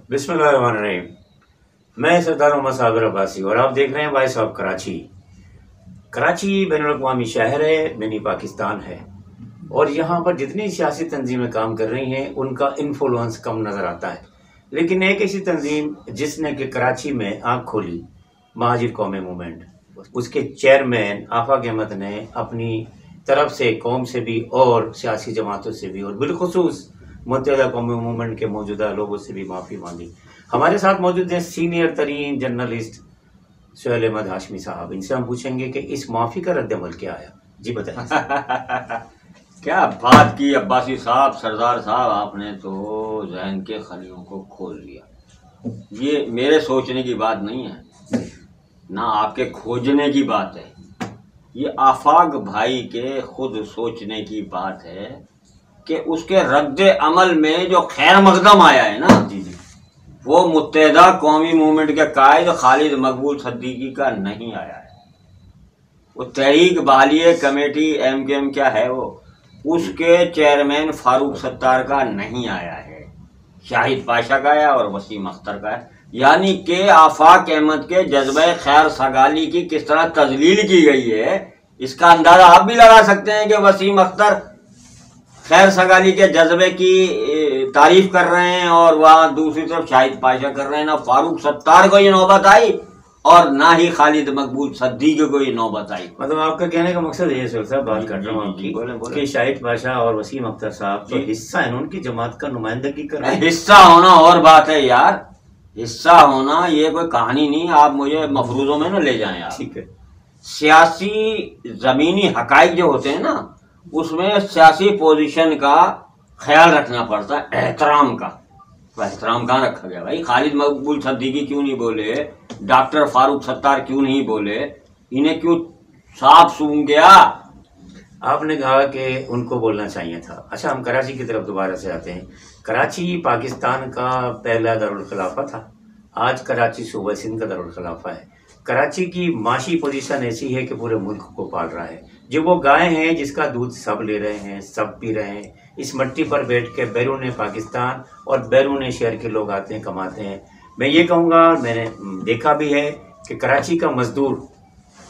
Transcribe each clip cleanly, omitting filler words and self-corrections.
बिस्मिल्लाहिर्रहमानिर्रहीम। मैं सरदार मोहम्मद साबिर अब्बासी और आप देख रहे हैं वॉइस ऑफ कराची। कराची बैनुल-अक़वामी शहर है, मिनी पाकिस्तान है, और यहाँ पर जितनी सियासी तंजीमें काम कर रही हैं उनका इन्फ्लुएंस कम नज़र आता है। लेकिन एक ऐसी तंजीम जिसने कि कराची में आँख खोली, महाजिर कौमी मूवमेंट, उसके चेयरमैन आफाक अहमद ने अपनी तरफ से कौम से भी और सियासी जमातों से भी और बिलखुसूस मुत्तहिदा कौमी मूवमेंट के मौजूदा लोगों से भी माफ़ी मांगी। हमारे साथ मौजूद हैं सीनियर तरीन जर्नलिस्ट सुहेल अहमद हाशमी साहब। इनसे हम पूछेंगे कि इस माफ़ी का रद्द-ए-अमल क्या आया। जी बताएं। क्या बात की अब्बासी साहब, सरदार साहब, आपने तो जहन के खलियों को खोल लिया। ये मेरे सोचने की बात नहीं है, ना आपके खोजने की बात है, ये आफाक भाई के खुद सोचने की बात है कि उसके रद्द अमल में जो खैर मकदम आया है ना, जी जी, वो मुत्तहिदा कौमी मूवमेंट के कायद खालिद मकबूल सद्दीकी का नहीं आया है। वो तहरीक बहालिया कमेटी MKM क्या है, वो उसके चेयरमैन फारूक सत्तार का नहीं आया है, शाहिद पाशा का आया और वसीम अख्तर का है। यानी कि आफाक अहमद के जज्बे खैर सगाली की किस तरह तजलील की गई है, इसका अंदाजा आप भी लगा सकते हैं कि वसीम अख्तर खैर सगाली के जज्बे की तारीफ कर रहे हैं और वहाँ दूसरी तरफ शाहिद पाशा कर रहे हैं। ना फारूक सत्तार को ये नौबत आई और ना ही खालिद मकबूल सद्दीकी को ये नौबत आई। मतलब आपका कहने का मकसद ये है साहब, बात कर रहा हूँ आपकी, बोले कि शाहिद पाशा और वसीम अख्तर साहब तो हिस्सा है, उनकी जमात का नुमाइंदगी कर रहे हैं। हिस्सा होना और बात है यार, हिस्सा होना ये कोई कहानी नहीं। आप मुझे मफरूजों में न ले जाएं आप। ठीक है, सियासी जमीनी हकाइक जो होते हैं ना, उसमें सियासी पोजीशन का ख्याल रखना पड़ता है, एहतराम का। तो एहतराम कहाँ रखा गया भाई? खालिद मकबूल सद्दीकी क्यों नहीं बोले, डॉक्टर फारूक सत्तार क्यों नहीं बोले, इन्हें क्यों साफ सूंघ गया? आपने कहा कि उनको बोलना चाहिए था। अच्छा, हम कराची की तरफ दोबारा से आते हैं। कराची पाकिस्तान का पहला दारुल खिलाफा था, आज कराची सूबा सिंध का दारुल खिलाफा है। कराची की माशी पोजीशन ऐसी है कि पूरे मुल्क को पाल रहा है। जो वो गाय हैं जिसका दूध सब ले रहे हैं, सब पी रहे हैं, इस मट्टी पर बैठ के बैरून पाकिस्तान और बैरून शहर के लोग आते हैं, कमाते हैं। मैं ये कहूँगा, मैंने देखा भी है कि कराची का मजदूर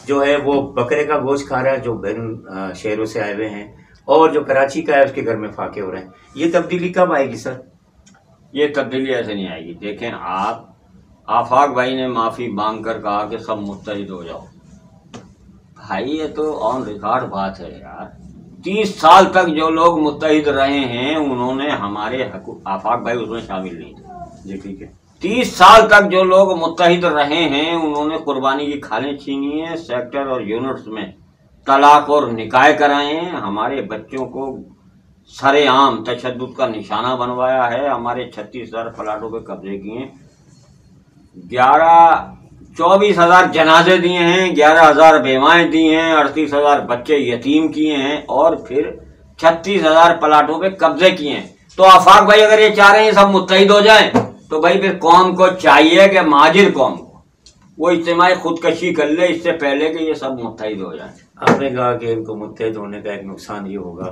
जो है वो बकरे का गोश्त खा रहा है जो बैरून शहरों से आए हुए हैं, और जो कराची का है उसके घर में फाके हो रहे हैं। ये तब्दीली कब आएगी सर? ये तब्दीली ऐसे नहीं आएगी। देखें आप, आफाक भाई ने माफ़ी मांग कर कहा कि सब मुत्तहिद हो जाओ। भाई ये तो ऑन रिकॉर्ड बात है यार। 30 साल तक जो लोग मुत्तहिद रहे हैं उन्होंने हमारे आफाक भाई उसमें शामिल नहीं थे। जी ठीक है, 30 साल तक जो लोग मुत्तहिद रहे हैं उन्होंने कुर्बानी की खालें छीनी है, सेक्टर और यूनिट्स में तलाक और निकाह कराए हैं, हमारे बच्चों को सरेआम तशद्दुद का निशाना बनवाया है, हमारे 36,000 प्लाटों पे कब्जे किए, 24,000 जनाजे दिए हैं, 11,000 बेवाएं दी हैं, 38,000 बच्चे यतीम किए हैं, और फिर 36,000 प्लाटों पे कब्जे किए हैं। तो आफाक भाई अगर ये चाह रहे हैं सब मुत्तहिद हो जाएं, तो भाई फिर कौम को चाहिए कि महाजिर कौम को वो इज्तिमाई खुदकशी कर ले इससे पहले कि ये सब मुत्तहिद हो जाएं। आपने कहा कि इनको मुत्तहिद होने का एक नुकसान ये होगा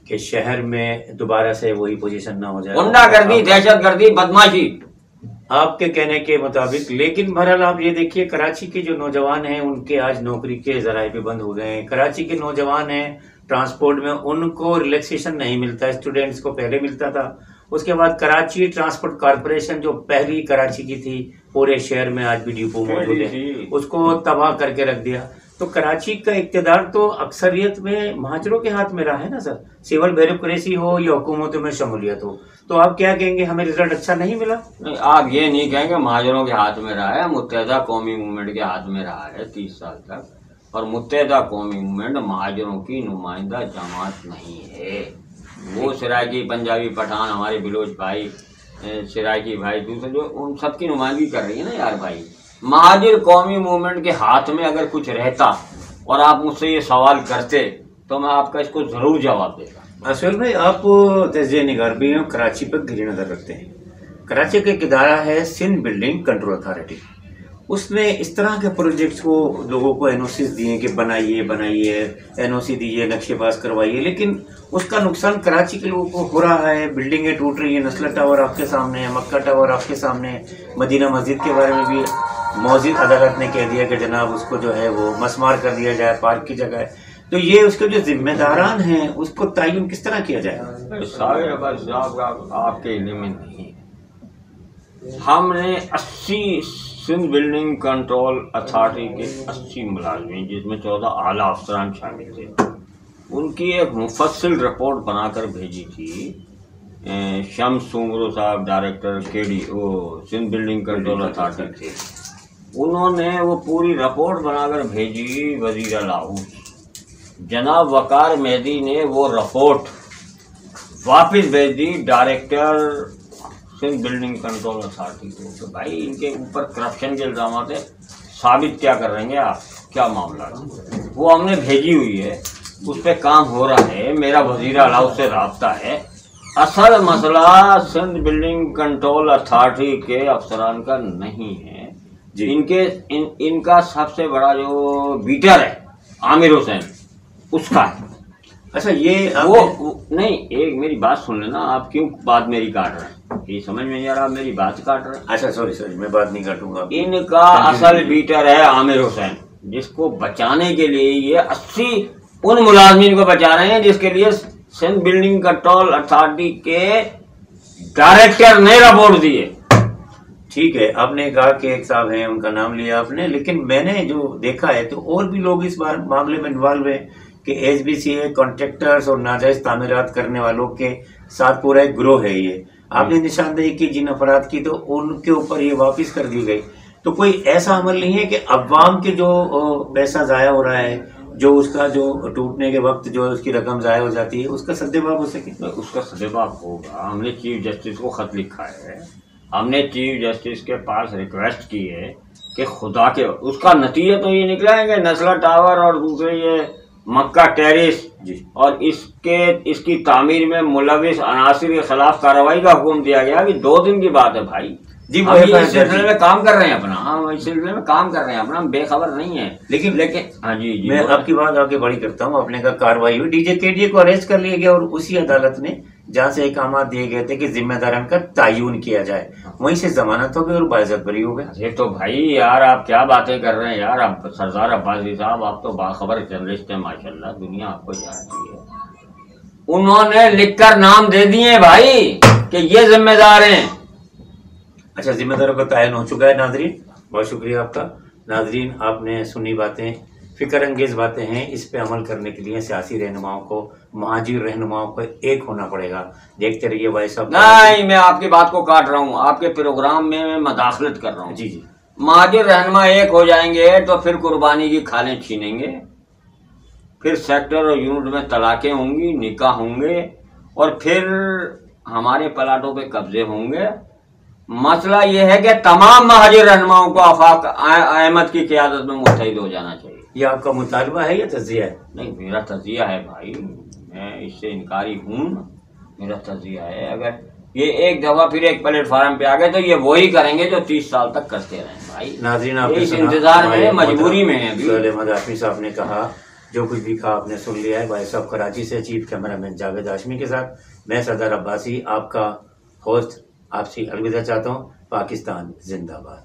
कि शहर में दोबारा से वही पोजीशन ना हो जाए, गुंडागर्दी, दहशतगर्दी, बदमाशी, आपके कहने के मुताबिक। लेकिन बहरहाल आप ये देखिए, कराची के जो नौजवान हैं उनके आज नौकरी के जराए भी बंद हो गए हैं। कराची के नौजवान हैं ट्रांसपोर्ट में, उनको रिलैक्सेशन नहीं मिलता, स्टूडेंट्स को पहले मिलता था। उसके बाद कराची ट्रांसपोर्ट कॉरपोरेशन जो पहली कराची की थी, पूरे शहर में आज भी डिपो मौजूद है, उसको तबाह करके रख दिया। तो कराची का इक़्तिदार तो अक्सरियत में महाजरों के हाथ में रहा है ना सर, सिविल ब्यूरोक्रेसी हो या हुकूमतों में शमूलियत हो। तो आप क्या कहेंगे, हमें रिजल्ट अच्छा नहीं मिला? नहीं, आप ये नहीं कहेंगे महाजरों के हाथ में रहा है, मुत्तहिदा कौमी मूवमेंट के हाथ में रहा है 30 साल तक। और मुत्तहिदा कौमी मूवमेंट महाजरों की नुमाइंदा जमात नहीं है। वो सिराकी, पंजाबी, पठान, हमारे बिलोच भाई, सिराकी भाई, दूसरे जो, उन सब की नुमाइंदगी कर रही है ना यार भाई। महाजिर कौमी मूवमेंट के हाथ में अगर कुछ रहता और आप मुझसे ये सवाल करते तो मैं आपका इसको जरूर जवाब देता। असफल भाई, आप तजिया निगार भी हैं, कराची पर गिरी नजर रखते हैं। कराची का एक इदारा है सिंध बिल्डिंग कंट्रोल अथॉरिटी, اس نے اس طرح کے پروجیکٹس کو لوگوں کو NOCs دیے کہ بنائیے NOC دیجیے، نقشے پاس کروائیے، لیکن اس کا نقصان کراچی کے لوگوں کو ہو رہا ہے. بلڈنگیں ٹوٹ رہی ہیں، نسلہ ٹاور آپ کے سامنے ہے، مکہ ٹاور آپ کے سامنے ہے. مدینہ مسجد کے بارے میں بھی موزد عدالت نے کہہ دیا کہ جناب اس کو جو ہے وہ مسمار کر دیا جائے، پارک کی جگہ ہے. تو یہ اس کے جو ذمہ داران ہیں اس کو تعین کس طرح کیا جائے؟ سارے بس آپ کے علم میں نہیں. ہم نے 80 سندھ بلڈنگ کنٹرول اتھارٹی کے 80 ملازمین، جس میں 14 اعلیٰ افسران شامل تھے، ان کی ایک مفصل رپورٹ بنا کر بھیجی تھی. شمس سومرو صاحب director Sindh building control authority تھے. انہوں نے وہ پوری رپورٹ بنا کر بھیجی وزیر اعلیٰ. جناب وقار مہدی نے وہ رپورٹ واپس بھیج دی director Sindh building control authority کو کہ بھائی ان کے اوپر کرپشن کے الزامات ہیں، ثابت کیا کر رہے ہیں آپ، کیا معاملہ ہے. وہ ہم نے بھیجی ہوئی ہے، اس پہ کام ہو رہا ہے، میرا وزیر اعلیٰ سے رابطہ ہے. اصل مسئلہ سندھ بلڈنگ کنٹرول اتھارٹی کے افسران کا نہیں ہے. ان کا سب سے بڑا جو بیٹر ہے عامر حسین، اس کا ہے. اچھا یہ وہ نہیں، ایک میری بات سن لینا. آپ کیوں بات میری کاٹ رہے ہیں؟ یہ سمجھ میں نہیں آ رہا، میری بات کاٹ رہے ہیں. اچھا سوری میں بات نہیں کاٹوں گا. ان کا اصل بیٹر ہے عامر حسین، جس کو بچانے کے لیے یہ 80 ان ملازمین کو بچا رہے ہیں جس کے لیے سندھ بلڈنگ کنٹرول اتھارٹی کے ڈائریکٹر نے رپورٹ دی ہے. ٹھیک ہے، آپ نے کہا کہ ایک صاحب ہیں، ان کا نام لیا آپ نے، لیکن میں نے جو دیکھا ہے تو اور بھی لوگ اس بار معاملے میں انوالو ہیں کہ SBCA کانٹریکٹرز اور ناجائز تعمیرات کرنے والوں کے ساتھ پورا ایک گروہ ہے. یہ آپ نے نشاندہی کی جن افراد کی، تو ان کے اوپر یہ واپس کر دی گئی. تو کوئی ایسا عمل نہیں ہے کہ عوام کے جو پیسہ ضائع ہو رہا ہے، جو اس کا جو ٹوٹنے کے وقت جو اس کی رقم ضائع ہو جاتی ہے، اس کا سدباب ہو سکے؟ اس کا سدباب ہوگا. ہم نے چیف جسٹس کو خط لکھا ہے، ہم نے چیف جسٹس کے پاس ریکویسٹ کی ہے کہ خدا کے اس کا نتیجہ تو یہ نکلا ہے کہ نسلہ ٹاور اور دوسرے یہ مکہ ٹیرس اور اس کی تعمیر میں ملوث عناصر کے خلاف کارروائی کا حکم دیا گیا. ابھی 2 دن کی بات ہے بھائی. جی ہم اس سلسلے میں کام کر رہے ہیں اپنا، ہم اس سلسلے میں کام کر رہے ہیں اپنا، ہم بے خبر نہیں ہیں. لیکن ہاں جی میں آپ کی بات آگے بڑی کرتا ہوں. آپ نے کہا کارروائی ہوئی، DJKDA کو اریسٹ کر لیا گیا اور اسی عدالت نے جہاں سے احکامات دیے گئے تھے کہ ذمہ داران کا تعین کیا جائے، وہیں سے ضمانت ہو گئی اور باعزت بری ہو گئے. یہ تو بھائی یار آپ کیا باتیں کر رہے ہیں یار. آپ سردار عباسی صاحب، آپ تو باخبر جرنلسٹ ہیں ماشاءاللہ، دنیا آپ کو جانتی ہے. انہوں نے لکھ کر نام دے دیے بھائی کہ یہ ذمہ دار ہیں. اچھا، ذمہ داروں کا تعین ہو چکا ہے. ناظرین بہت شکریہ آپ کا. ناظرین آپ نے سنی باتیں، فکر انگیز باتیں ہیں. اس پہ عمل کرنے کے لیے سیاسی رہنماؤں کو، مہاجر رہنماؤں کو ایک ہونا پڑے گا. دیکھتے رہیے بھائی صاحب. نہیں، میں آپ کی بات کو کاٹ رہا ہوں، آپ کے پروگرام میں میں مداخلت کر رہا ہوں. جی مہاجر رہنما ایک ہو جائیں گے تو پھر قربانی کی کھالیں چھینیں گے، پھر سیکٹر اور یونٹ میں طلاقیں ہوں گی، نکاح ہوں گے، اور پھر ہمارے پلاٹوں پہ قبضے ہوں گے. مسئلہ یہ ہے کہ تمام مہاجر رہنماؤں کو آفاق احمد کی قیادت میں متحد ہو جانا چاہیے. یہ آپ کا مطالبہ ہے یا تجزیہ ہے؟ نہیں، میرا تجزیہ ہے بھائی، میں اس سے انکاری ہوں. میرا تجزیہ ہے اگر یہ ایک دفعہ پھر ایک پلیٹ فارم پہ آ گئے تو یہ وہی کریں گے جو 30 سال تک کرتے رہے بھائی. ناظرین آپ اس انتظار میں مجبوری میں ہیں. سہیل احمد ہاشمی صاحب نے کہا، جو کچھ بھی کہا آپ نے سن لیا ہے. بھائی صاحب کراچی سے چیف کیمرہ مین جاوید ہاشمی کے ساتھ میں سردار عباسی آپ کا ہوسٹ آپ سے الوداع چاہتا ہوں. پاکستان زندہ باد.